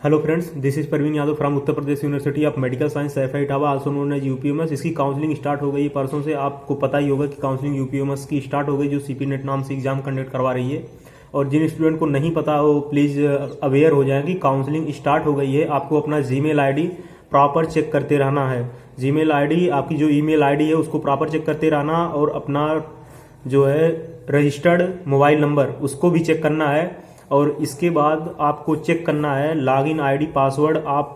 Hello friends, this is Parveen Yadav from Uttar Pradesh university of medical science Saifai Etawah also known as UPMS. इसकी counselling start हो गई परसों से। आपको पता ही होगा कि काउंसलिंग यूपीएमएस की स्टार्ट हो गई, जो सीपी नेट नाम से एग्जाम कंडक्ट करवा रही है। और जिन स्टूडेंट को नहीं पता हो प्लीज़ अवेयर हो जाएं कि काउंसलिंग स्टार्ट हो गई है। आपको अपना जीमेल आईडी प्रॉपर चेक करते रहना है। जीमेल आईडी, आपकी जो ईमेल आईडी है उसको प्रॉपर चेक करते रहना, और अपना जो है रजिस्टर्ड मोबाइल नंबर उसको भी चेक करना है। और इसके बाद आपको चेक करना है लॉगिन आईडी पासवर्ड। आप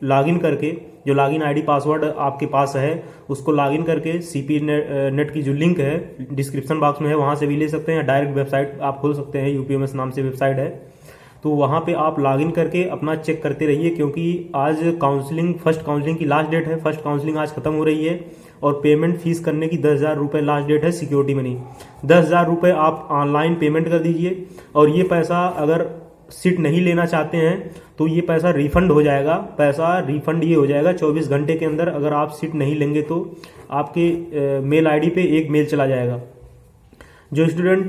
लॉगिन करके, जो लॉगिन आईडी पासवर्ड आपके पास है उसको लॉगिन करके सीपी नेट की जो लिंक है डिस्क्रिप्शन बॉक्स में है, वहां से भी ले सकते हैं। डायरेक्ट वेबसाइट आप खोल सकते हैं, यूपीएमएस नाम से वेबसाइट है, तो वहां पे आप लॉगिन करके अपना चेक करते रहिए। क्योंकि आज काउंसलिंग, फर्स्ट काउंसलिंग की लास्ट डेट है। फर्स्ट काउंसलिंग आज खत्म हो रही है और पेमेंट फीस करने की 10,000 रुपये लास्ट डेट है सिक्योरिटी मनी। 10,000 रुपये आप ऑनलाइन पेमेंट कर दीजिए। और ये पैसा अगर सीट नहीं लेना चाहते हैं तो ये पैसा रिफंड हो जाएगा। पैसा रिफंड ये हो जाएगा 24 घंटे के अंदर। अगर आप सीट नहीं लेंगे तो आपके मेल आईडी पे एक मेल चला जाएगा। जो स्टूडेंट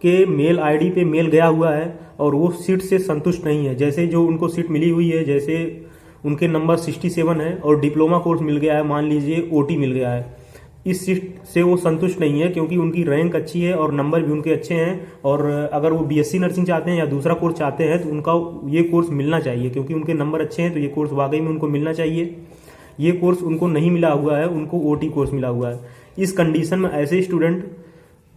के मेल आईडी पे मेल गया हुआ है और वो सीट से संतुष्ट नहीं है, जैसे जो उनको सीट मिली हुई है, जैसे उनके नंबर 67 है और डिप्लोमा कोर्स मिल गया है, मान लीजिए ओटी मिल गया है, इस सीट से वो संतुष्ट नहीं है क्योंकि उनकी रैंक अच्छी है और नंबर भी उनके अच्छे हैं। और अगर वो बीएससी नर्सिंग चाहते हैं या दूसरा कोर्स चाहते हैं तो उनका ये कोर्स मिलना चाहिए, क्योंकि उनके नंबर अच्छे हैं तो ये कोर्स वाकई में उनको मिलना चाहिए। ये कोर्स उनको नहीं मिला हुआ है, उनको ओटी कोर्स मिला हुआ है। इस कंडीशन में ऐसे स्टूडेंट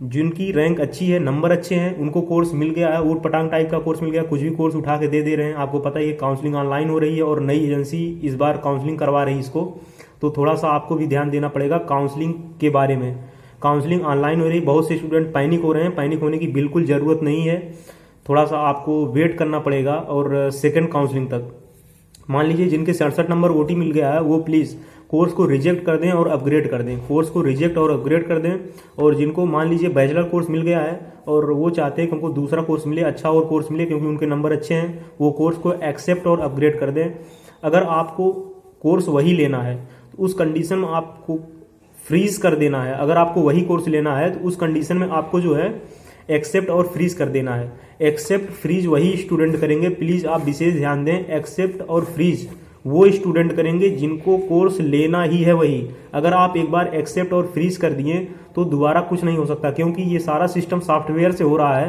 जिनकी रैंक अच्छी है, नंबर अच्छे हैं, उनको कोर्स मिल गया है, ऊट पटांग टाइप का कोर्स मिल गया, कुछ भी कोर्स उठा के दे रहे हैं। आपको पता है ये काउंसलिंग ऑनलाइन हो रही है और नई एजेंसी इस बार काउंसलिंग करवा रही है इसको, तो थोड़ा सा आपको भी ध्यान देना पड़ेगा काउंसलिंग के बारे में। काउंसलिंग ऑनलाइन हो रही है, बहुत से स्टूडेंट पैनिक हो रहे हैं। पैनिक होने की बिल्कुल ज़रूरत नहीं है, थोड़ा सा आपको वेट करना पड़ेगा और सेकेंड काउंसलिंग तक। मान लीजिए जिनके 67 नंबर ओटी मिल गया है वो प्लीज़ कोर्स को रिजेक्ट कर दें और अपग्रेड कर दें। कोर्स को रिजेक्ट और अपग्रेड कर दें। और जिनको मान लीजिए बैचलर कोर्स मिल गया है और वो चाहते हैं कि उनको दूसरा कोर्स मिले, अच्छा और कोर्स मिले क्योंकि उनके नंबर अच्छे हैं, वो कोर्स को एक्सेप्ट और अपग्रेड कर दें। अगर आपको कोर्स वही लेना है तो उस कंडीशन में आपको फ्रीज कर देना है। अगर आपको वही कोर्स लेना है तो उस कंडीशन में आपको जो है एक्सेप्ट और फ्रीज कर देना है। एक्सेप्ट फ्रीज वही स्टूडेंट करेंगे, प्लीज़ आप विशेष ध्यान दें। एक्सेप्ट और फ्रीज वो स्टूडेंट करेंगे जिनको कोर्स लेना ही है वही। अगर आप एक बार एक्सेप्ट और फ्रीज कर दिए तो दोबारा कुछ नहीं हो सकता, क्योंकि ये सारा सिस्टम सॉफ्टवेयर से हो रहा है,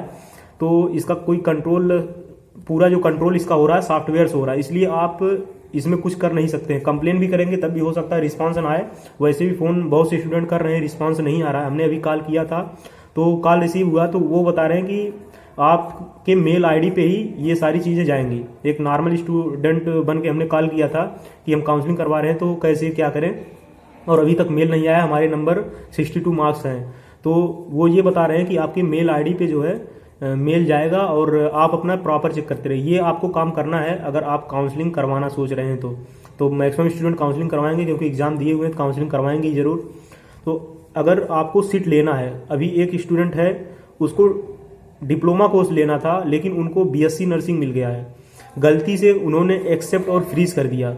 तो इसका कोई कंट्रोल, पूरा जो कंट्रोल इसका हो रहा है सॉफ्टवेयर से हो रहा है, इसलिए आप इसमें कुछ कर नहीं सकते हैं। कंप्लेन भी करेंगे तब भी हो सकता है रिस्पांस ना आए। वैसे भी फ़ोन बहुत से स्टूडेंट कर रहे हैं, रिस्पांस नहीं आ रहा है। हमने अभी कॉल किया था तो कॉल रिसीव हुआ तो वो बता रहे हैं कि आपके मेल आईडी पे ही ये सारी चीज़ें जाएंगी। एक नॉर्मल स्टूडेंट बन के हमने कॉल किया था कि हम काउंसलिंग करवा रहे हैं तो कैसे क्या करें, और अभी तक मेल नहीं आया, हमारे नंबर 62 मार्क्स हैं। तो वो ये बता रहे हैं कि आपके मेल आईडी पे जो है मेल जाएगा और आप अपना प्रॉपर चेक करते रहिए। ये आपको काम करना है अगर आप काउंसलिंग करवाना सोच रहे हैं तो मैक्सिमम स्टूडेंट काउंसलिंग करवाएंगे क्योंकि एग्जाम दिए हुए हैं, काउंसलिंग करवाएंगे ही जरूर। तो अगर आपको सीट लेना है, अभी एक स्टूडेंट है उसको डिप्लोमा कोर्स लेना था लेकिन उनको बीएससी नर्सिंग मिल गया है, गलती से उन्होंने एक्सेप्ट और फ्रीज कर दिया।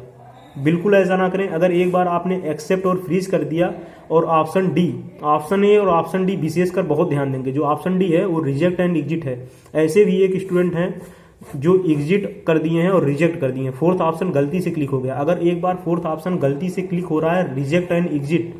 बिल्कुल ऐसा ना करें। अगर एक बार आपने एक्सेप्ट और फ्रीज कर दिया और ऑप्शन डी, ऑप्शन ए और ऑप्शन डी विशेषकर बहुत ध्यान देंगे, जो ऑप्शन डी है वो रिजेक्ट एंड एग्जिट है। ऐसे भी एक स्टूडेंट हैं जो एग्जिट कर दिए हैं और रिजेक्ट कर दिए हैं, फोर्थ ऑप्शन गलती से क्लिक हो गया। अगर एक बार फोर्थ ऑप्शन गलती से क्लिक हो रहा है रिजेक्ट एंड एग्जिट,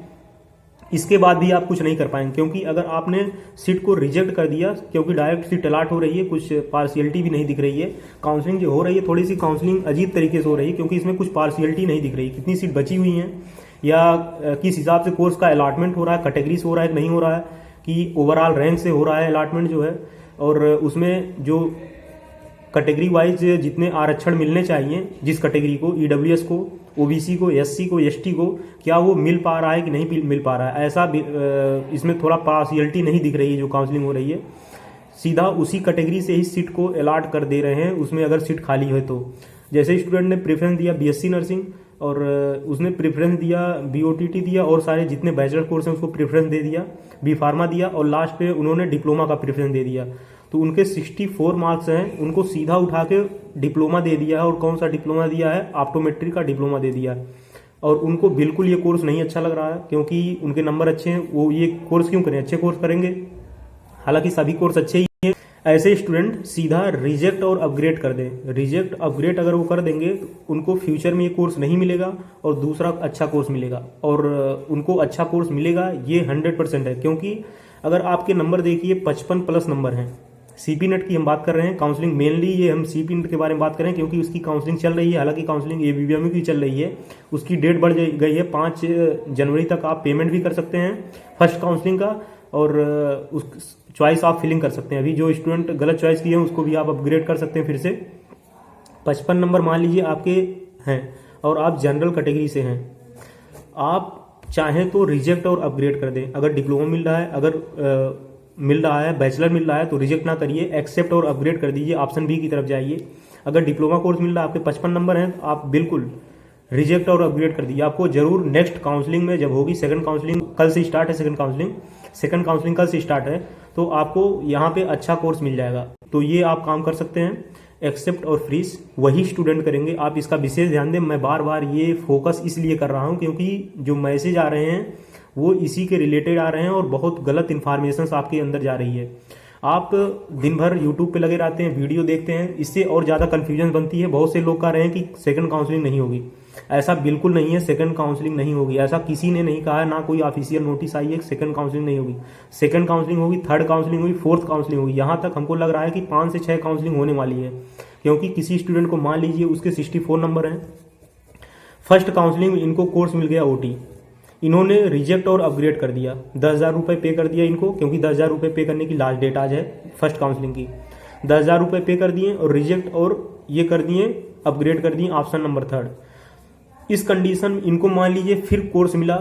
इसके बाद भी आप कुछ नहीं कर पाएंगे, क्योंकि अगर आपने सीट को रिजेक्ट कर दिया, क्योंकि डायरेक्ट सीट अलाट हो रही है, कुछ पार्शियलिटी भी नहीं दिख रही है। काउंसलिंग जो हो रही है थोड़ी सी काउंसलिंग अजीब तरीके से हो रही है क्योंकि इसमें कुछ पार्शियलिटी नहीं दिख रही, कितनी सीट बची हुई हैं या किस हिसाब से कोर्स का अलॉटमेंट हो रहा है, कैटेगरी से हो रहा है कि नहीं हो रहा है, कि ओवरऑल रैंक से हो रहा है अलॉटमेंट जो है, और उसमें जो कैटेगरी वाइज जितने आरक्षण मिलने चाहिए जिस कैटेगरी को, ईडब्ल्यूएस को, ओबीसी को, एससी को, एसटी को, क्या वो मिल पा रहा है कि नहीं मिल पा रहा है। ऐसा इसमें थोड़ा पार्शियलिटी नहीं दिख रही है जो काउंसलिंग हो रही है। सीधा उसी कैटेगरी से ही सीट को अलॉट कर दे रहे हैं, उसमें अगर सीट खाली है तो। जैसे स्टूडेंट ने प्रेफरेंस दिया बीएससी नर्सिंग और उसने प्रेफरेंस दिया, बीओटीटी दिया और सारे जितने बैचलर कोर्स हैं उसको प्रेफरेंस दे दिया, बी फार्मा दिया और लास्ट पे उन्होंने डिप्लोमा का प्रेफरेंस दे दिया, तो उनके 64 मार्क्स हैं, उनको सीधा उठा के डिप्लोमा दे दिया है। और कौन सा डिप्लोमा दिया है? ऑप्टोमेट्री का डिप्लोमा दे दिया है। और उनको बिल्कुल ये कोर्स नहीं अच्छा लग रहा है क्योंकि उनके नंबर अच्छे हैं। वो ये कोर्स क्यों करें? अच्छे कोर्स करेंगे, हालांकि सभी कोर्स अच्छे ही हैं, ऐसे स्टूडेंट सीधा रिजेक्ट और अपग्रेड कर दें। रिजेक्ट अपग्रेड अगर वो कर देंगे तो उनको फ्यूचर में ये कोर्स नहीं मिलेगा और दूसरा अच्छा कोर्स मिलेगा, और उनको अच्छा कोर्स मिलेगा ये 100% है। क्योंकि अगर आपके नंबर देखिए 55+ नंबर हैं, सीपी नेट की हम बात कर रहे हैं, काउंसलिंग मेनली ये हम सीपी नेट के बारे में बात कर रहे हैं क्योंकि उसकी काउंसलिंग चल रही है। हालांकि काउंसलिंग एबीबीएमयू की चल रही है, उसकी डेट बढ़ गई है, 5 जनवरी तक आप पेमेंट भी कर सकते हैं फर्स्ट काउंसलिंग का, और उस चॉइस आप फिलिंग कर सकते हैं। अभी जो स्टूडेंट गलत चॉइस किए हैं उसको भी आप अपग्रेड कर सकते हैं फिर से। 55 नंबर मान लीजिए आपके हैं और आप जनरल कैटेगरी से हैं, आप चाहें तो रिजेक्ट और अपग्रेड कर दें। अगर डिप्लोमा मिल रहा है, अगर मिल रहा है, बैचलर मिल रहा है तो रिजेक्ट ना करिए, एक्सेप्ट और अपग्रेड कर दीजिए, ऑप्शन बी की तरफ जाइए। अगर डिप्लोमा कोर्स मिल रहा है, आपके 55 नंबर हैं, तो आप बिल्कुल रिजेक्ट और अपग्रेड कर दीजिए। आपको जरूर नेक्स्ट काउंसलिंग में जब होगी, सेकंड काउंसलिंग कल से स्टार्ट है, सेकंड काउंसलिंग कल से स्टार्ट है, तो आपको यहाँ पे अच्छा कोर्स मिल जाएगा। तो ये आप काम कर सकते हैं, एक्सेप्ट और फ्रीज वही स्टूडेंट करेंगे। आप इसका विशेष ध्यान दें, मैं बार बार ये फोकस इसलिए कर रहा हूँ क्योंकि जो मैसेज आ रहे हैं वो इसी के रिलेटेड आ रहे हैं और बहुत गलत इन्फॉर्मेशन आपके अंदर जा रही है। आप दिन भर यूट्यूब पे लगे रहते हैं, वीडियो देखते हैं, इससे और ज़्यादा कन्फ्यूजन बनती है। बहुत से लोग कह रहे हैं कि सेकंड काउंसलिंग नहीं होगी, ऐसा बिल्कुल नहीं है। सेकंड काउंसलिंग नहीं होगी, ऐसा किसी ने नहीं कहा है, ना कोई ऑफिशियल नोटिस आई है सेकंड काउंसलिंग नहीं होगी। सेकंड काउंसलिंग होगी, थर्ड काउंसलिंग होगी, फोर्थ काउंसलिंग होगी, यहाँ तक हमको लग रहा है कि 5 से 6 काउंसलिंग होने वाली है। क्योंकि किसी स्टूडेंट को मान लीजिए उसके 64 नंबर हैं, फर्स्ट काउंसलिंग में इनको कोर्स मिल गया ओटी, इन्होंने रिजेक्ट और अपग्रेड कर दिया, 10,000 रुपये पे कर दिया इनको, क्योंकि 10,000 रुपये पे करने की लास्ट डेट आज है फर्स्ट काउंसलिंग की। 10,000 रुपये पे कर दिए और रिजेक्ट और ये कर दिए, अपग्रेड कर दिए ऑप्शन नंबर 3। इस कंडीशन इनको मान लीजिए फिर कोर्स मिला,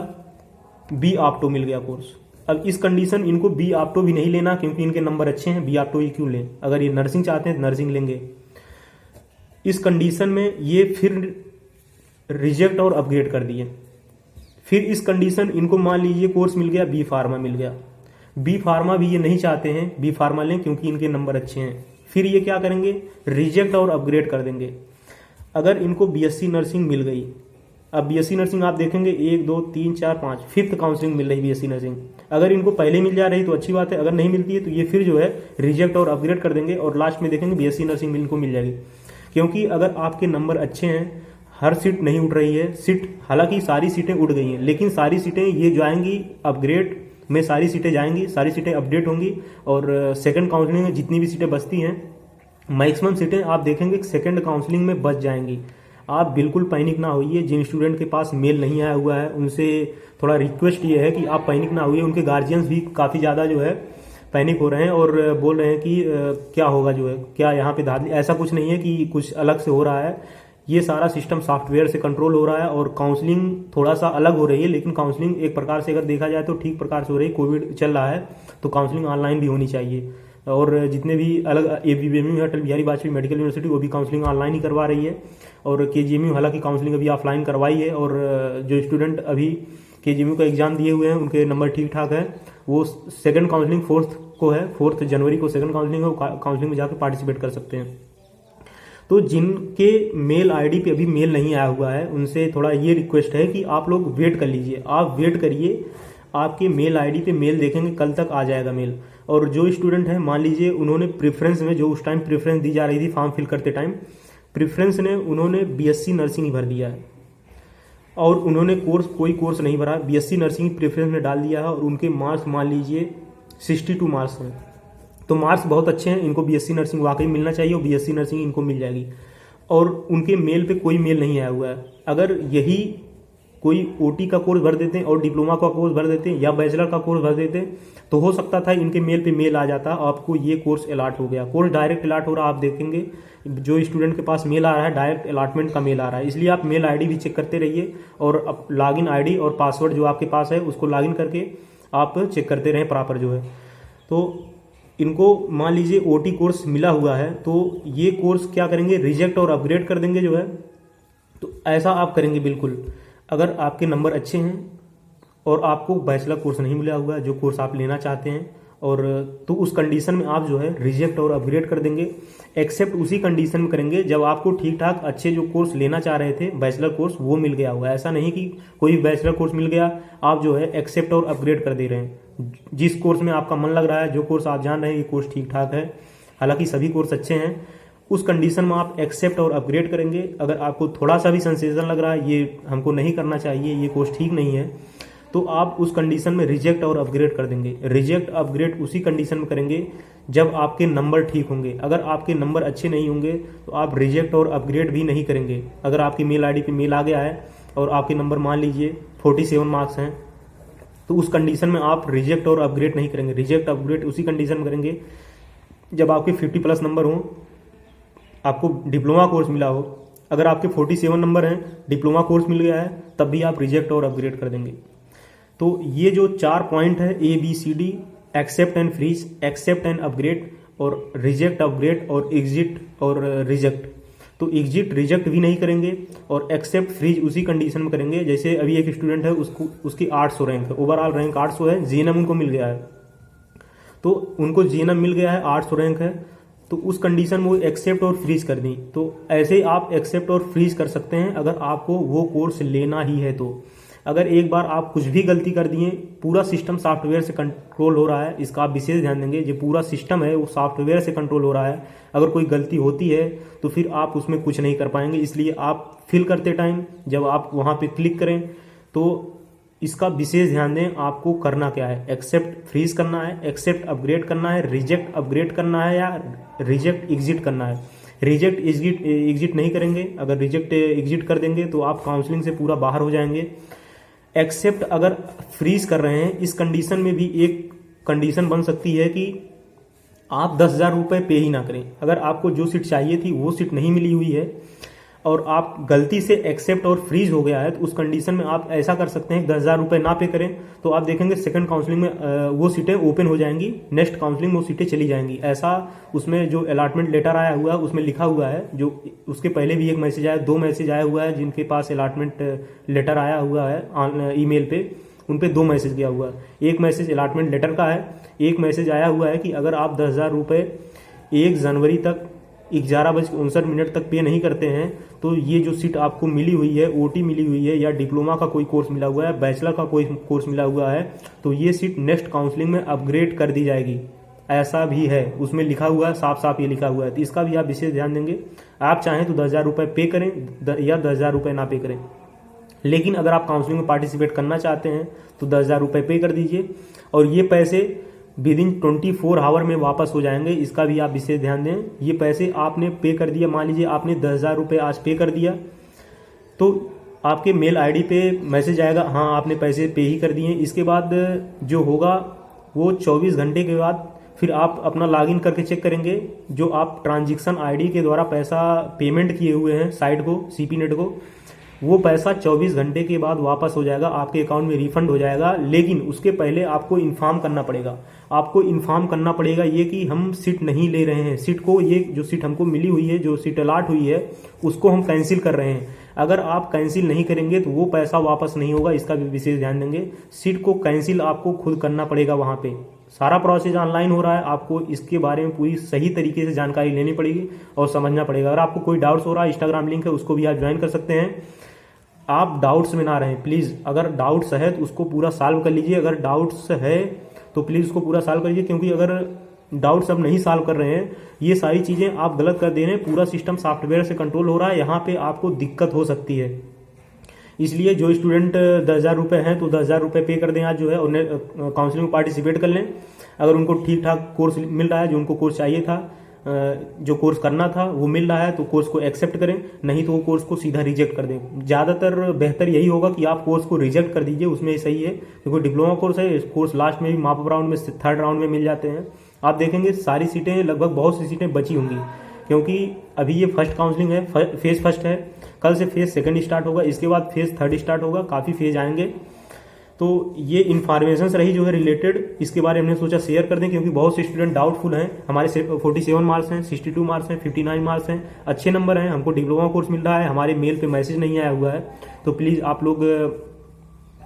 बी ऑप्टो मिल गया कोर्स। अब इस कंडीशन इनको बी ऑप्टो भी नहीं लेना क्योंकि इनके नंबर अच्छे हैं, बी ऑप्टो ही क्यों लें, अगर ये नर्सिंग चाहते हैं तो नर्सिंग लेंगे। इस कंडीशन में ये फिर रिजेक्ट और अपग्रेड कर दिए। फिर इस कंडीशन इनको मान लीजिए कोर्स मिल गया, बी फार्मा मिल गया, बी फार्मा भी ये नहीं चाहते हैं बी फार्मा लें क्योंकि इनके नंबर अच्छे हैं। फिर ये क्या करेंगे, रिजेक्ट और अपग्रेड कर देंगे। अगर इनको बीएससी नर्सिंग मिल गई, अब बीएससी नर्सिंग आप देखेंगे 1 2 3 4 5 फिफ्थ काउंसलिंग मिल रही बीएससी नर्सिंग। अगर इनको पहले मिल जा रही तो अच्छी बात है, अगर नहीं मिलती है तो ये फिर जो है रिजेक्ट और अपग्रेड कर देंगे और लास्ट में देखेंगे बीएससी नर्सिंग इनको मिल जाएगी। क्योंकि अगर आपके नंबर अच्छे हैं, हर सीट नहीं उठ रही है, सीट हालांकि सारी सीटें उठ गई हैं, लेकिन सारी सीटें ये जाएंगी अपग्रेड में, सारी सीटें जाएंगी, सारी सीटें अपडेट होंगी और सेकंड काउंसलिंग में जितनी भी सीटें बचती हैं, मैक्सिमम सीटें आप देखेंगे सेकंड काउंसलिंग में बच जाएंगी। आप बिल्कुल पैनिक ना होइए। जिन स्टूडेंट के पास मेल नहीं आया हुआ है उनसे थोड़ा रिक्वेस्ट ये है कि आप पैनिक ना होइए। उनके गार्जियंस भी काफ़ी ज़्यादा जो है पैनिक हो रहे हैं और बोल रहे हैं कि क्या होगा, जो है क्या यहाँ पे धांधली। ऐसा कुछ नहीं है कि कुछ अलग से हो रहा है, ये सारा सिस्टम सॉफ्टवेयर से कंट्रोल हो रहा है और काउंसलिंग थोड़ा सा अलग हो रही है, लेकिन काउंसलिंग एक प्रकार से अगर देखा जाए तो ठीक प्रकार से हो रही है। कोविड चल रहा है तो काउंसलिंग ऑनलाइन भी होनी चाहिए और जितने भी अलग एबीबीएमयू है, अटल बिहारी वाजपेयी मेडिकल यूनिवर्सिटी, वो भी काउंसलिंग ऑनलाइन ही करवा रही है और केजीएमयू हालांकि काउंसलिंग अभी ऑफलाइन करवाई है और जो स्टूडेंट अभी केजीएमयू का एग्जाम दिए हुए हैं उनके नंबर ठीक ठाक है। वो सेकंड काउंसलिंग 4th को है, 4 जनवरी को सेकंड काउंसलिंग है, काउंसलिंग में जाकर पार्टिसिपेट कर सकते हैं। तो जिनके मेल आईडी पे अभी मेल नहीं आया हुआ है उनसे थोड़ा ये रिक्वेस्ट है कि आप लोग वेट कर लीजिए, आप वेट करिए, आपके मेल आईडी पे मेल देखेंगे, कल तक आ जाएगा मेल। और जो स्टूडेंट है मान लीजिए उन्होंने प्रेफरेंस में, जो उस टाइम प्रेफरेंस दी जा रही थी फॉर्म फिल करते टाइम, प्रेफरेंस ने उन्होंने बीएससी नर्सिंग ही भर दिया है और उन्होंने कोई कोर्स नहीं भरा, बीएससी नर्सिंग प्रेफरेंस में डाल दिया है और उनके मार्क्स मान लीजिए 62 मार्क्स हैं। तो मार्क्स बहुत अच्छे हैं, इनको बीएससी नर्सिंग वाकई मिलना चाहिए और बीएससी नर्सिंग इनको मिल जाएगी। और उनके मेल पे कोई मेल नहीं आया हुआ है। अगर यही कोई ओटी का कोर्स भर देते हैं और डिप्लोमा का कोर्स भर देते हैं या बैचलर का कोर्स भर देते हैं तो हो सकता था इनके मेल पे मेल आ जाता, आपको ये कोर्स अलॉट हो गया। कोर्स डायरेक्ट अलॉट हो रहा, आप देखेंगे जो स्टूडेंट के पास मेल आ रहा है डायरेक्ट अलॉटमेंट का मेल आ रहा है। इसलिए आप मेल आईडी भी चेक करते रहिए और लॉगिन आईडी और पासवर्ड जो आपके पास है उसको लॉगिन करके आप चेक करते रहें प्रॉपर जो है। तो इनको मान लीजिए ओटी कोर्स मिला हुआ है तो ये कोर्स क्या करेंगे, रिजेक्ट और अपग्रेड कर देंगे जो है। तो ऐसा आप करेंगे बिल्कुल। अगर आपके नंबर अच्छे हैं और आपको बैचलर कोर्स नहीं मिला हुआ है, जो कोर्स आप लेना चाहते हैं, और तो उस कंडीशन में आप जो है रिजेक्ट और अपग्रेड कर देंगे। एक्सेप्ट उसी कंडीशन में करेंगे जब आपको ठीक ठाक अच्छे जो कोर्स लेना चाह रहे थे बैचलर कोर्स वो मिल गया हुआ है। ऐसा नहीं कि कोई बैचलर कोर्स मिल गया आप जो है एक्सेप्ट और अपग्रेड कर दे रहे हैं। जिस कोर्स में आपका मन लग रहा है, जो कोर्स आप जान रहे हैं ये कोर्स ठीक ठाक है, हालांकि सभी कोर्स अच्छे हैं। उस कंडीशन में आप एक्सेप्ट और अपग्रेड करेंगे। अगर आपको थोड़ा सा भी सेंसेशन लग रहा है ये हमको नहीं करना चाहिए, ये कोर्स ठीक नहीं है, तो आप उस कंडीशन में रिजेक्ट और अपग्रेड कर देंगे। रिजेक्ट अपग्रेड उसी कंडीशन में करेंगे जब आपके नंबर ठीक होंगे। अगर आपके नंबर अच्छे नहीं होंगे तो आप रिजेक्ट और अपग्रेड भी नहीं करेंगे। अगर आपकी मेल आईडी पे मेल आ गया है और आपके नंबर मान लीजिए 47 मार्क्स हैं, तो उस कंडीशन में आप रिजेक्ट और अपग्रेड नहीं करेंगे। रिजेक्ट अपग्रेड उसी कंडीशन में करेंगे जब आपके 50+ नंबर हों, आपको डिप्लोमा कोर्स मिला हो। अगर आपके 47 नंबर हैं, डिप्लोमा कोर्स मिल गया है, तब भी आप रिजेक्ट और अपग्रेड कर देंगे। तो ये जो 4 पॉइंट है ABCD, accept and freeze, accept and upgrade, और रिजेक्ट अपग्रेड, और एग्जिट और रिजेक्ट। तो एग्जिट रिजेक्ट भी नहीं करेंगे और एक्सेप्ट फ्रीज उसी कंडीशन में करेंगे। जैसे अभी एक स्टूडेंट है, उसकी 800 रैंक है, ओवरऑल रैंक 800 है, GNM उनको मिल गया है, तो उनको GNM मिल गया है, 800 रैंक है, तो उस कंडीशन में वो एक्सेप्ट और फ्रीज कर दी। तो ऐसे आप एक्सेप्ट और फ्रीज कर सकते हैं अगर आपको वो कोर्स लेना ही है। तो अगर एक बार आप कुछ भी गलती कर दिए, पूरा सिस्टम सॉफ्टवेयर से कंट्रोल हो रहा है, इसका आप विशेष ध्यान देंगे। जो पूरा सिस्टम है वो सॉफ्टवेयर से कंट्रोल हो रहा है। अगर कोई गलती होती है तो फिर आप उसमें कुछ नहीं कर पाएंगे। इसलिए आप फिल करते टाइम जब आप वहाँ पे क्लिक करें तो इसका विशेष ध्यान दें, आपको करना क्या है। एक्सेप्ट फ्रीज करना है, एक्सेप्ट अपग्रेड करना है, रिजेक्ट अपग्रेड करना है, या रिजेक्ट एग्जिट करना है। रिजेक्ट एग्जिट नहीं करेंगे। अगर रिजेक्ट एग्जिट कर देंगे तो आप काउंसलिंग से पूरा बाहर हो जाएंगे। एक्सेप्ट अगर फ्रीज कर रहे हैं, इस कंडीशन में भी एक कंडीशन बन सकती है कि आप 10,000 रुपये पे ही ना करें। अगर आपको जो सीट चाहिए थी वो सीट नहीं मिली हुई है और आप गलती से एक्सेप्ट और फ्रीज हो गया है, तो उस कंडीशन में आप ऐसा कर सकते हैं 10,000 रुपये ना पे करें, तो आप देखेंगे सेकंड काउंसलिंग में वो सीटें ओपन हो जाएंगी, नेक्स्ट काउंसलिंग में वो सीटें चली जाएंगी। ऐसा उसमें जो अलॉटमेंट लेटर आया हुआ है उसमें लिखा हुआ है। जो उसके पहले भी एक मैसेज आया, 2 मैसेज आया हुआ है जिनके पास अलॉटमेंट लेटर आया हुआ है ईमेल पे, उन पे 2 मैसेज गया हुआ है। एक मैसेज अलॉटमेंट लेटर का है, एक मैसेज आया हुआ है कि अगर आप 10,000 रुपये 1 जनवरी तक 11:59 तक पे नहीं करते हैं तो ये जो सीट आपको मिली हुई है, OT मिली हुई है, या डिप्लोमा का कोई कोर्स मिला हुआ है, बैचलर का कोई कोर्स मिला हुआ है, तो ये सीट नेक्स्ट काउंसलिंग में अपग्रेड कर दी जाएगी। ऐसा भी है, उसमें लिखा हुआ है, साफ साफ ये लिखा हुआ है। तो इसका भी आप विशेष ध्यान देंगे। आप चाहें तो 10,000 रुपये पे करें या 10,000 रुपये ना पे करें, लेकिन अगर आप काउंसलिंग में पार्टिसिपेट करना चाहते हैं तो 10,000 रुपये पे कर दीजिए और ये पैसे विदिन 24 आवर में वापस हो जाएंगे। इसका भी आप विशेष ध्यान दें। ये पैसे आपने पे कर दिया, मान लीजिए आपने 10,000 रुपये आज पे कर दिया, तो आपके मेल आईडी पे मैसेज आएगा, हाँ आपने पैसे पे ही कर दिए। इसके बाद जो होगा वो 24 घंटे के बाद फिर आप अपना लॉगिन करके चेक करेंगे। जो आप ट्रांजैक्शन आईडी के द्वारा पैसा पेमेंट किए हुए हैं साइट को, CP नेट को, वो पैसा 24 घंटे के बाद वापस हो जाएगा, आपके अकाउंट में रिफंड हो जाएगा। लेकिन उसके पहले आपको इन्फॉर्म करना पड़ेगा। आपको इन्फॉर्म करना पड़ेगा ये कि हम सीट नहीं ले रहे हैं, सीट को, ये जो सीट हमको मिली हुई है, जो सीट अलॉट हुई है, उसको हम कैंसिल कर रहे हैं। अगर आप कैंसिल नहीं करेंगे तो वो पैसा वापस नहीं होगा। इसका भी विशेष ध्यान देंगे। सीट को कैंसिल आपको खुद करना पड़ेगा। वहाँ पे सारा प्रोसेस ऑनलाइन हो रहा है, आपको इसके बारे में पूरी सही तरीके से जानकारी लेनी पड़ेगी और समझना पड़ेगा। अगर आपको कोई डाउट्स हो रहा है, इंस्टाग्राम लिंक है, उसको भी आप ज्वाइन कर सकते हैं। आप डाउट्स में ना रहें प्लीज़। अगर डाउट्स है तो उसको पूरा सॉल्व कर लीजिए। अगर डाउट्स है तो प्लीज़ उसको पूरा सॉल्व कर लीजिए, क्योंकि अगर डाउट्स अब नहीं सॉल्व कर रहे हैं, ये सारी चीज़ें आप गलत कर दे रहे हैं। पूरा सिस्टम सॉफ्टवेयर से कंट्रोल हो रहा है, यहाँ पे आपको दिक्कत हो सकती है। इसलिए जो स्टूडेंट 10,000 रुपये हैं तो 10,000 रुपये पे कर दें आज जो है, और काउंसलिंग में पार्टिसिपेट कर लें। अगर उनको ठीक ठाक कोर्स मिल रहा है, जो उनको कोर्स चाहिए था, जो कोर्स करना था वो मिल रहा है, तो कोर्स को एक्सेप्ट करें, नहीं तो वो कोर्स को सीधा रिजेक्ट कर दें। ज़्यादातर बेहतर यही होगा कि आप कोर्स को रिजेक्ट कर दीजिए, उसमें सही है। क्योंकि डिप्लोमा कोर्स है, कोर्स लास्ट में भी मॉप अप राउंड में, 3rd राउंड में मिल जाते हैं। आप देखेंगे सारी सीटें, लगभग बहुत सी सीटें बची होंगी, क्योंकि अभी ये फर्स्ट काउंसलिंग है, फेज फर्स्ट है। कल से फेज 2nd स्टार्ट होगा, इसके बाद फेज 3rd स्टार्ट होगा, काफ़ी फेज आएंगे। तो ये इन्फॉर्मेशन रही जो है रिलेटेड, इसके बारे में हमने सोचा शेयर कर दें, क्योंकि बहुत से स्टूडेंट डाउटफुल हैं। हमारे 47 मार्क्स हैं, 62 मार्क्स हैं, 59 मार्क्स हैं, अच्छे नंबर हैं, हमको डिप्लोमा कोर्स मिल रहा है, हमारे मेल पे मैसेज नहीं आया हुआ है। तो प्लीज़ आप लोग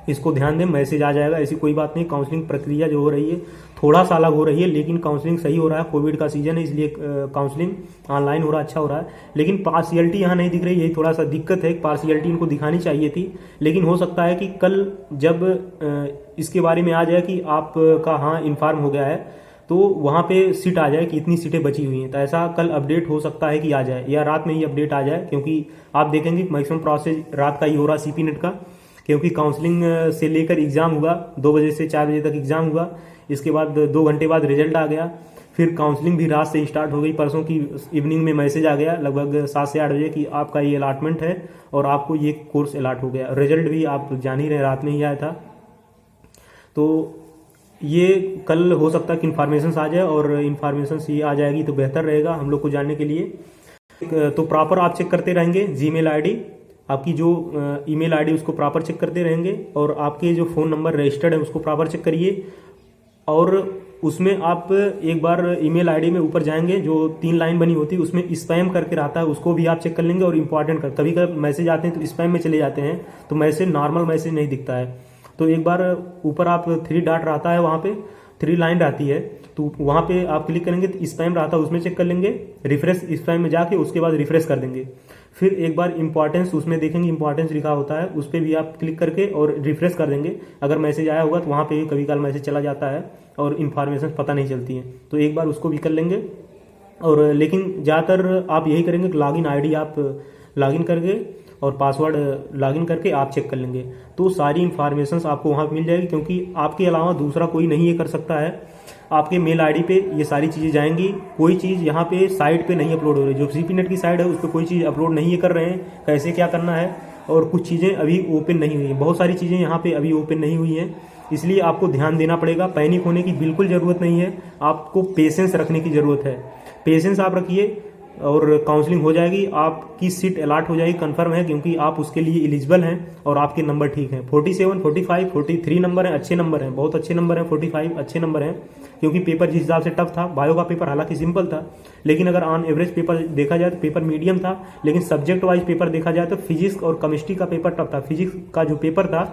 इसको ध्यान दें, मैसेज आ जाएगा, ऐसी कोई बात नहीं। काउंसलिंग प्रक्रिया जो हो रही है थोड़ा सा अलग हो रही है, लेकिन काउंसलिंग सही हो रहा है। कोविड का सीजन है, इसलिए काउंसलिंग ऑनलाइन हो रहा है, अच्छा हो रहा है। लेकिन पार्शियलिटी यहाँ नहीं दिख रही, यही थोड़ा सा दिक्कत है। पार्शियलिटी इनको दिखानी चाहिए थी, लेकिन हो सकता है कि कल जब इसके बारे में आ जाए कि आपका हाँ इन्फॉर्म हो गया है, तो वहाँ पे सीट आ जाए कि इतनी सीटें बची हुई हैं। तो ऐसा कल अपडेट हो सकता है कि आ जाए या रात में ही अपडेट आ जाए, क्योंकि आप देखेंगे मैक्सिमम प्रोसेस रात का ही हो रहा सीपी नेट का, क्योंकि काउंसलिंग से लेकर एग्ज़ाम हुआ 2 बजे से 4 बजे तक एग्ज़ाम हुआ, इसके बाद 2 घंटे बाद रिजल्ट आ गया, फिर काउंसलिंग भी रात से स्टार्ट हो गई। परसों की इवनिंग में मैसेज आ गया लगभग 7 से 8 बजे कि आपका ये अलाटमेंट है और आपको ये कोर्स अलाट हो गया। रिजल्ट भी आप जान ही रहे रात में ही आया था। तो ये कल हो सकता है कि इन्फॉर्मेशन आ जाए, और इन्फॉर्मेशन ये आ जाएगी तो बेहतर रहेगा हम लोग को जानने के लिए। तो प्रॉपर आप चेक करते रहेंगे जीमेल आईडी, आपकी जो ईमेल आईडी उसको प्रॉपर चेक करते रहेंगे, और आपके जो फ़ोन नंबर रजिस्टर्ड है उसको प्रॉपर चेक करिए। और उसमें आप एक बार ईमेल आईडी में ऊपर जाएंगे, जो 3 लाइन बनी होती है उसमें स्पैम करके रहता है, उसको भी आप चेक कर लेंगे। और इम्पॉर्टेंट कभी कभी मैसेज आते हैं तो स्पैम में चले जाते हैं, तो मैसेज नॉर्मल मैसेज नहीं दिखता है। तो एक बार ऊपर आप 3 डॉट रहता है, वहाँ पे 3 लाइन रहती है, तो वहाँ पे आप क्लिक करेंगे तो स्पैम रहता है उसमें चेक कर लेंगे, रिफ्रेश स्पैम में जाके उसके बाद रिफ्रेश कर देंगे। फिर एक बार इंपॉर्टेंस उसमें देखेंगे, इंपॉर्टेंस लिखा होता है उस पर भी आप क्लिक करके और रिफ्रेश कर देंगे। अगर मैसेज आया होगा तो वहाँ पे भी कभी कभार मैसेज चला जाता है और इन्फॉर्मेशन पता नहीं चलती है, तो एक बार उसको भी कर लेंगे। और लेकिन ज़्यादातर आप यही करेंगे कि लॉगिन आईडी आप लॉगिन करके और पासवर्ड लॉगिन करके आप चेक कर लेंगे, तो सारी इन्फॉर्मेशन आपको वहाँ मिल जाएगी, क्योंकि आपके अलावा दूसरा कोई नहीं ये कर सकता है। आपके मेल आईडी पे ये सारी चीज़ें जाएंगी, कोई चीज़ यहाँ पे साइट पे नहीं अपलोड हो रही। जो सीपी नेट की साइट है उस पर कोई चीज़ अपलोड नहीं कर रहे हैं, कैसे क्या करना है, और कुछ चीज़ें अभी ओपन नहीं हुई हैं, बहुत सारी चीज़ें यहाँ पे अभी ओपन नहीं हुई हैं, इसलिए आपको ध्यान देना पड़ेगा। पैनिक होने की बिल्कुल ज़रूरत नहीं है, आपको पेशेंस रखने की ज़रूरत है। पेशेंस आप रखिए और काउंसलिंग हो जाएगी, आपकी सीट अलाट हो जाएगी, कंफर्म है, क्योंकि आप उसके लिए एलिजिबल हैं और आपके नंबर ठीक हैं। 47, 45, 43 नंबर हैं, अच्छे नंबर हैं, बहुत अच्छे नंबर हैं। 45 अच्छे नंबर हैं, क्योंकि पेपर जिस हिसाब से टफ था, बायो का पेपर हालांकि सिंपल था, लेकिन अगर ऑन एवरेज पेपर देखा जाए तो पेपर मीडियम था। लेकिन सब्जेक्ट वाइज पेपर देखा जाए तो फिजिक्स और केमिस्ट्री का पेपर टफ था। फिजिक्स का जो पेपर था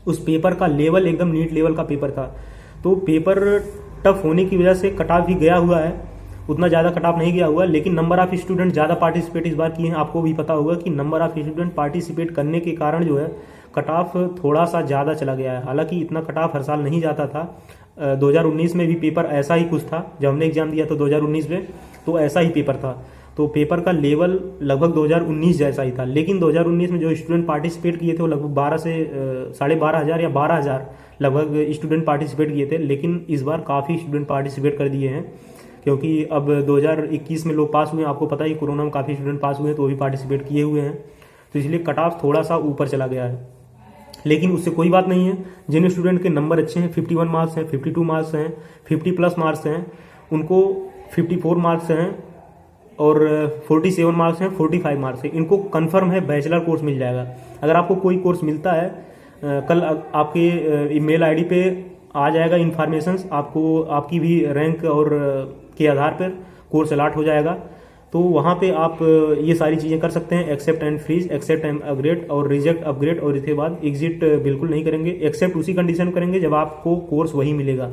उस पेपर का लेवल एकदम नीट लेवल का पेपर था, तो पेपर टफ होने की वजह से कट ऑफ भी गया हुआ है, उतना ज़्यादा कट ऑफ नहीं गया हुआ, लेकिन नंबर ऑफ स्टूडेंट ज़्यादा पार्टिसिपेट इस बार किए हैं। आपको भी पता होगा कि नंबर ऑफ स्टूडेंट पार्टिसिपेट करने के कारण जो है कट ऑफ थोड़ा सा ज़्यादा चला गया है। हालांकि इतना कट ऑफ हर साल नहीं जाता था। 2019 में भी पेपर ऐसा ही कुछ था, जब हमने एग्जाम दिया था 2019 में, तो ऐसा ही पेपर था। तो पेपर का लेवल लगभग 2019 जैसा ही था, लेकिन 2019 में जो स्टूडेंट पार्टिसिपेट किए थे वो लगभग 12 से 12,500 या 12,000 लगभग स्टूडेंट पार्टिसिपेट किए थे। लेकिन इस बार काफ़ी स्टूडेंट पार्टिसिपेट कर दिए हैं, क्योंकि अब 2021 में लोग पास हुए हैं, आपको पता ही कोरोना में काफ़ी स्टूडेंट पास हुए हैं, तो वो भी पार्टिसिपेट किए हुए हैं, तो इसलिए कट ऑफ थोड़ा सा ऊपर चला गया है। लेकिन उससे कोई बात नहीं है, जिन स्टूडेंट के नंबर अच्छे हैं, 51 मार्क्स हैं, 52 मार्क्स हैं, 50+ मार्क्स हैं, उनको 54 मार्क्स हैं और 47 मार्क्स हैं, 45 मार्क्स हैं, इनको कंफर्म है बैचलर कोर्स मिल जाएगा। अगर आपको कोई कोर्स मिलता है, कल आपके ईमेल आईडी पे आ जाएगा इन्फॉर्मेशन, आपको आपकी भी रैंक और के आधार पर कोर्स अलाट हो जाएगा, तो वहाँ पे आप ये सारी चीज़ें कर सकते हैं। Accept and freeze, accept and upgrade और रिजेक्ट अपग्रेड, और इसके बाद एग्जिट बिल्कुल नहीं करेंगे। एक्सेप्ट उसी कंडीशन करेंगे जब आपको कोर्स वही मिलेगा।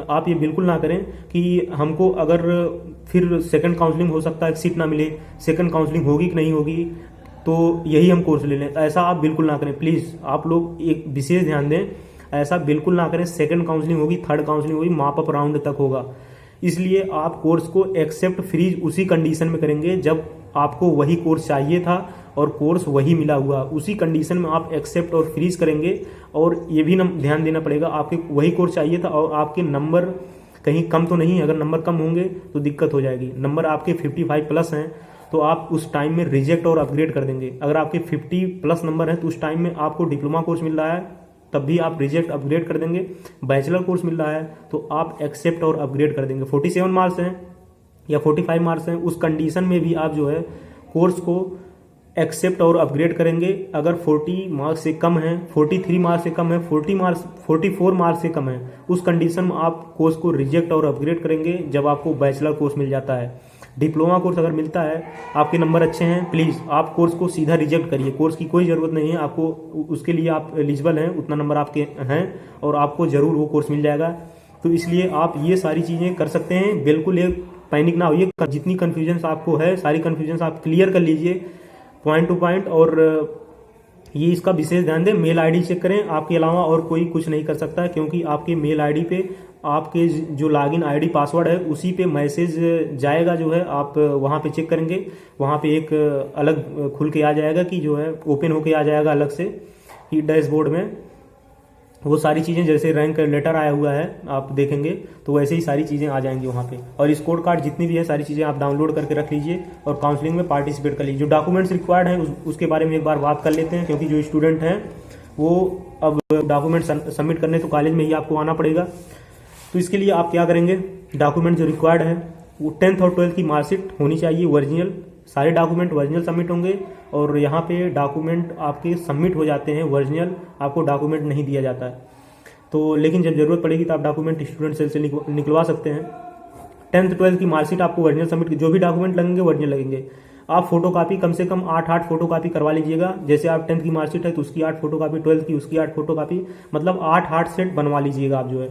आप ये बिल्कुल ना करें कि हमको अगर फिर सेकंड काउंसलिंग हो सकता है सीट ना मिले, सेकंड काउंसलिंग होगी कि नहीं होगी तो यही हम कोर्स ले लें, ऐसा आप बिल्कुल ना करें। प्लीज़ आप लोग एक विशेष ध्यान दें, ऐसा बिल्कुल ना करें। सेकंड काउंसलिंग होगी, थर्ड काउंसलिंग होगी, माप अप राउंड तक होगा, इसलिए आप कोर्स को एक्सेप्ट फ्रीज उसी कंडीशन में करेंगे जब आपको वही कोर्स चाहिए था और कोर्स वही मिला हुआ, उसी कंडीशन में आप एक्सेप्ट और फ्रीज करेंगे। और ये भी ध्यान देना पड़ेगा, आपके वही कोर्स चाहिए था और आपके नंबर कहीं कम तो नहीं, अगर नंबर कम होंगे तो दिक्कत हो जाएगी। नंबर आपके 55+ हैं तो आप उस टाइम में रिजेक्ट और अपग्रेड कर देंगे। अगर आपके 50+ नंबर हैं तो उस टाइम में आपको डिप्लोमा कोर्स मिल रहा है, तब भी आप रिजेक्ट अपग्रेड कर देंगे। बैचलर कोर्स मिल रहा है तो आप एक्सेप्ट और अपग्रेड कर देंगे। 47 मार्क्स हैं या 45 मार्क्स हैं, उस कंडीशन में भी आप जो है कोर्स को एक्सेप्ट और अपग्रेड करेंगे। अगर 40 मार्क्स से कम है, 43 मार्क्स से कम है, 44 मार्क्स से कम है, उस कंडीशन में आप कोर्स को रिजेक्ट और अपग्रेड करेंगे जब आपको बैचलर कोर्स मिल जाता है। डिप्लोमा कोर्स अगर मिलता है, आपके नंबर अच्छे हैं, प्लीज़ आप कोर्स को सीधा रिजेक्ट करिए। कोर्स की कोई ज़रूरत नहीं है आपको, उसके लिए आप एलिजिबल हैं, उतना नंबर आपके हैं और आपको ज़रूर वो कोर्स मिल जाएगा। तो इसलिए आप ये सारी चीज़ें कर सकते हैं, बिल्कुल एक पैनिक ना होइए। जितनी कन्फ्यूजन आपको है सारी कन्फ्यूजन आप क्लियर कर लीजिए पॉइंट टू पॉइंट, और ये इसका विशेष ध्यान दें। मेल आईडी चेक करें, आपके अलावा और कोई कुछ नहीं कर सकता है, क्योंकि आपके मेल आईडी पे आपके जो लॉगिन आईडी पासवर्ड है उसी पे मैसेज जाएगा जो है, आप वहाँ पे चेक करेंगे, वहाँ पे एक अलग खुल के आ जाएगा कि जो है ओपन होके आ जाएगा अलग से कि डैशबोर्ड में वो सारी चीज़ें, जैसे रैंक लेटर आया हुआ है आप देखेंगे तो वैसे ही सारी चीज़ें आ जाएंगी वहाँ पे। और स्कोर कार्ड जितनी भी है सारी चीज़ें आप डाउनलोड करके रख लीजिए और काउंसलिंग में पार्टिसिपेट कर लीजिए। जो डॉक्यूमेंट्स रिक्वायर्ड हैं उसके बारे में एक बार बात कर लेते हैं, क्योंकि जो स्टूडेंट हैं वो अब डॉक्यूमेंट सबमिट करने तो कॉलेज में ही आपको आना पड़ेगा। तो इसके लिए आप क्या करेंगे, डॉक्यूमेंट जो रिक्वायर्ड है वो 10th और 12th की मार्कशीट होनी चाहिए ओरिजिनल, सारे डॉक्यूमेंट ओरिजिनल सबमिट होंगे। और यहाँ पे डॉक्यूमेंट आपके सबमिट हो जाते हैं ओरिजिनल, आपको डॉक्यूमेंट नहीं दिया जाता है। तो लेकिन जब जरूरत पड़ेगी तो आप डॉक्यूमेंट स्टूडेंट सेल से निकलवा सकते हैं। 10th 12th की मार्कशीट आपको ओरिजिनल सबमिट, जो भी डॉक्यूमेंट लगेंगे ओरिजिनल लगेंगे। आप फोटोकॉपी कम से कम 8 फोटोकॉपी करवा लीजिएगा। जैसे आप 10th की मार्कशीट है तो उसकी 8 फोटोकॉपी, 12th की उसकी 8 फोटोकॉपी, मतलब 8 सेट बनवा लीजिएगा आप जो है।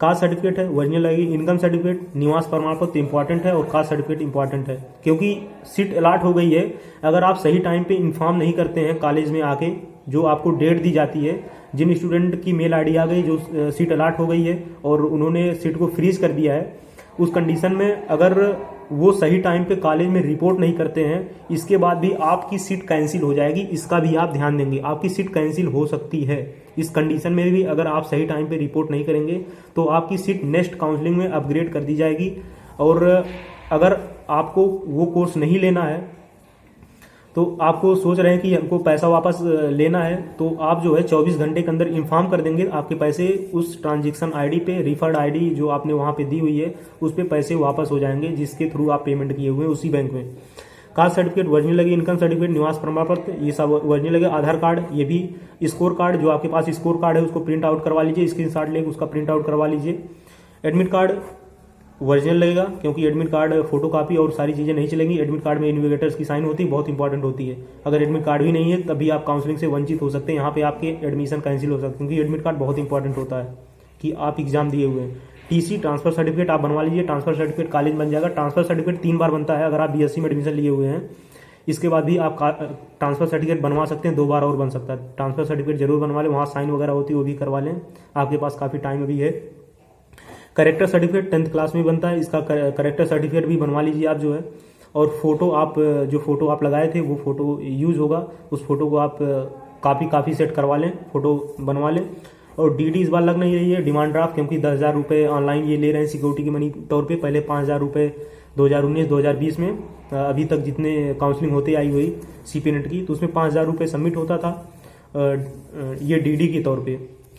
कास्ट सर्टिफिकेट है ओरिजिनल लगेगी, इनकम सर्टिफिकेट, निवास प्रमाण पत्र इंपॉर्टेंट है और कास्ट सर्टिफिकेट इंपॉर्टेंट है, क्योंकि सीट अलॉट हो गई है। अगर आप सही टाइम पे इन्फॉर्म नहीं करते हैं कॉलेज में आके, जो आपको डेट दी जाती है, जिन स्टूडेंट की मेल आईडी आ गई जो सीट अलॉट हो गई है और उन्होंने सीट को फ्रीज कर दिया है, उस कंडीशन में अगर वो सही टाइम पे कॉलेज में रिपोर्ट नहीं करते हैं, इसके बाद भी आपकी सीट कैंसिल हो जाएगी। इसका भी आप ध्यान देंगे, आपकी सीट कैंसिल हो सकती है। इस कंडीशन में भी अगर आप सही टाइम पे रिपोर्ट नहीं करेंगे तो आपकी सीट नेक्स्ट काउंसलिंग में अपग्रेड कर दी जाएगी। और अगर आपको वो कोर्स नहीं लेना है, तो आपको सोच रहे हैं कि हमको पैसा वापस लेना है, तो आप जो है 24 घंटे के अंदर इन्फॉर्म कर देंगे, आपके पैसे उस ट्रांजेक्शन आईडी पे, रिफंड आईडी जो आपने वहाँ पे दी हुई है उस पे पैसे वापस हो जाएंगे, जिसके थ्रू आप पेमेंट किए हुए हैं उसी बैंक में। कास्ट सर्टिफिकेट ओरिजिनल लगे, इनकम सर्टिफिकेट, निवास प्रमाण पत्र, ये सब ओरिजिनल लगे। आधार कार्ड, ये भी स्कोर कार्ड, जो आपके पास स्कोर कार्ड है उसको प्रिंट आउट करवा लीजिए, स्क्रीनशॉट लेके उसका प्रिंट आउट करवा लीजिए। एडमिट कार्ड ओरिजिनल लगेगा, क्योंकि एडमिट कार्ड फोटोकॉपी और सारी चीज़ें नहीं चलेंगी। एडमिट कार्ड में इन्विजिलेटर्स की साइन होती है, बहुत इंपॉर्टेंट होती है। अगर एडमिट कार्ड भी नहीं है तभी आप काउंसलिंग से वंचित हो सकते हैं, यहाँ पे आपके एडमिशन कैंसिल हो सकते हैं, क्योंकि एडमिट कार्ड बहुत इंपॉर्टेंट होता है कि आप एग्जाम दिए हुए हैं। टीसी, ट्रांसफर सर्टिफिकेट आप बनवा लीजिए, ट्रांसफर सर्टिफिकेट कॉलेज बन जाएगा। ट्रांसफर सर्टिफिकेट 3 बार बनता है अगर आप बीएससी में एडमिशन लिए हुए हैं, इसके बाद भी आप ट्रांसफर सर्टिफिकेट बनवा सकते हैं, 2 बार और बन सकता है। ट्रांसफर सर्टिफिकेट जरूर बनवा लें, वहाँ साइन वगैरह होती है वो भी करवा लें, आपके पास काफ़ी टाइम अभी है। करेक्टर सर्टिफिकेट 10th क्लास में बनता है, इसका करेक्टर सर्टिफिकेट भी बनवा लीजिए आप जो है। और फोटो, आप जो फोटो आप लगाए थे वो फोटो यूज होगा, उस फोटो को आप काफ़ी सेट करवा लें, फोटो बनवा लें। और डीडी इस बार लग नहीं रही है, डिमांड ड्राफ्ट, क्योंकि 10,000 रुपये ऑनलाइन ये ले रहे हैं सिक्योरिटी की मनी तौर पे। पहले 5,000 रुपये 2019-2020 में, अभी तक जितने काउंसलिंग होते आई हुई सीपी नेट की, तो उसमें 5,000 रुपये सबमिट होता था ये डीडी के तौर पे।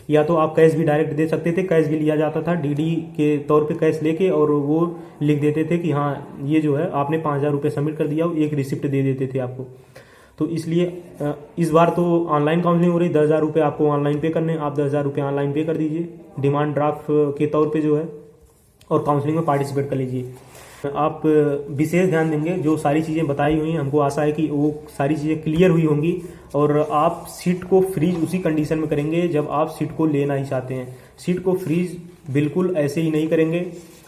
या तो आप कैश भी डायरेक्ट दे सकते थे, कैश भी लिया जाता था डीडी के तौर पे, कैश लेके, और वो लिख देते थे कि हाँ ये जो है आपने 5,000 रुपये सबमिट कर दिया, एक रिसिप्ट दे देते थे आपको। तो इसलिए इस बार तो ऑनलाइन काउंसलिंग हो रही, 10,000 रुपये आपको ऑनलाइन पे करने, आप 10,000 रुपये ऑनलाइन पे कर दीजिए डिमांड ड्राफ्ट के तौर पे जो है, और काउंसलिंग में पार्टिसिपेट कर लीजिए। आप विशेष ध्यान देंगे, जो सारी चीज़ें बताई हुई हैं, हमको आशा है कि वो सारी चीज़ें क्लियर हुई होंगी, और आप सीट को फ्रीज उसी कंडीशन में करेंगे जब आप सीट को लेना ही चाहते हैं। सीट को फ्रीज बिल्कुल ऐसे ही नहीं करेंगे,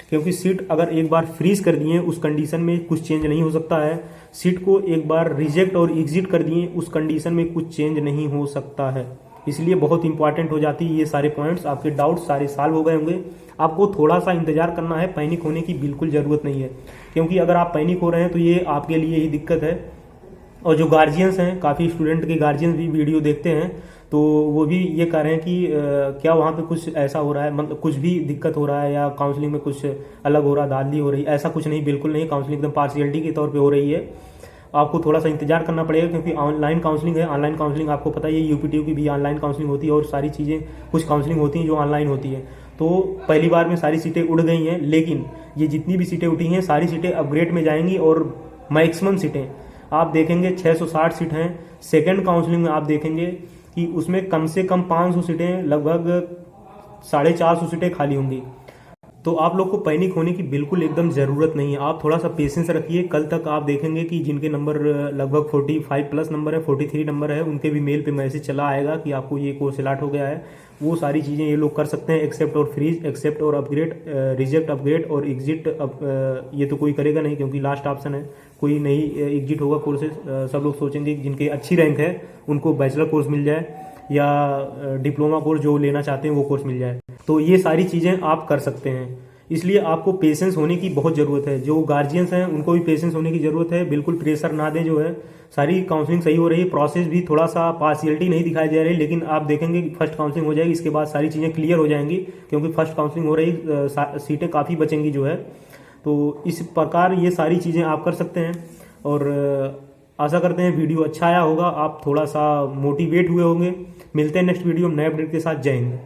क्योंकि सीट अगर एक बार फ्रीज कर दिए उस कंडीशन में कुछ चेंज नहीं हो सकता है। सीट को एक बार रिजेक्ट और एग्जिट कर दिए उस कंडीशन में कुछ चेंज नहीं हो सकता है। इसलिए बहुत इंपॉर्टेंट हो जाती है ये सारे पॉइंट्स। आपके डाउट्स सारे सॉल्व हो गए होंगे, आपको थोड़ा सा इंतजार करना है, पैनिक होने की बिल्कुल ज़रूरत नहीं है, क्योंकि अगर आप पैनिक हो रहे हैं तो ये आपके लिए ही दिक्कत है। और जो गार्जियंस हैं, काफ़ी स्टूडेंट के गार्जियंस भी वीडियो देखते हैं, तो वो भी ये कह रहे हैं कि क्या वहाँ पे कुछ ऐसा हो रहा है, मतलब कुछ भी दिक्कत हो रहा है, या काउंसलिंग में कुछ अलग हो रहा है, दादली हो रही है। ऐसा कुछ नहीं, बिल्कुल नहीं, काउंसलिंग एकदम पार्शियलिटी के तौर पे हो रही है। आपको थोड़ा सा इंतजार करना पड़ेगा, क्योंकि ऑनलाइन काउंसलिंग है। ऑनलाइन काउंसलिंग आपको पता ही है, यूपीटीयू की भी ऑनलाइन काउंसलिंग होती है, और सारी चीज़ें, कुछ काउंसलिंग होती हैं जो ऑनलाइन होती है। तो पहली बार में सारी सीटें उड़ गई हैं, लेकिन ये जितनी भी सीटें उठी हैं सारी सीटें अपग्रेड में जाएंगी, और मैक्सिमम सीटें आप देखेंगे 660 सीट हैं। सेकेंड काउंसलिंग में आप देखेंगे कि उसमें कम से कम 500 सीटें, लगभग 450 सीटें खाली होंगी। तो आप लोग को पैनिक होने की बिल्कुल एकदम ज़रूरत नहीं है। आप थोड़ा सा पेशेंस रखिए, कल तक आप देखेंगे कि जिनके नंबर लगभग 45 प्लस नंबर है, 43 नंबर है, उनके भी मेल पे मैसेज चला आएगा कि आपको ये कोर्स अलॉट हो गया है। वो सारी चीज़ें ये लोग कर सकते हैं, एक्सेप्ट और फ्रीज, एक्सेप्ट और अपग्रेड, रिजेक्ट अपग्रेड और एग्जिट। ये तो कोई करेगा नहीं क्योंकि लास्ट ऑप्शन है, कोई नहीं एग्जिट होगा कोर्सेज। सब लोग सोचेंगे कि जिनके अच्छी रैंक है उनको बैचलर कोर्स मिल जाए या डिप्लोमा कोर्स जो लेना चाहते हैं वो कोर्स मिल जाए। तो ये सारी चीज़ें आप कर सकते हैं, इसलिए आपको पेशेंस होने की बहुत ज़रूरत है। जो गार्जियंस हैं उनको भी पेशेंस होने की ज़रूरत है, बिल्कुल प्रेशर ना दें। जो है सारी काउंसलिंग सही हो रही है, प्रोसेस भी थोड़ा सा पार्शियलिटी नहीं दिखाई दे रही, लेकिन आप देखेंगे कि फर्स्ट काउंसलिंग हो जाएगी, इसके बाद सारी चीज़ें क्लियर हो जाएंगी क्योंकि फर्स्ट काउंसलिंग हो रही, सीटें काफ़ी बचेंगी जो है। तो इस प्रकार ये सारी चीज़ें आप कर सकते हैं और आशा करते हैं वीडियो अच्छा आया होगा, आप थोड़ा सा मोटिवेट हुए होंगे। मिलते हैं नेक्स्ट वीडियो में नए अपडेट के साथ। जय हिंद।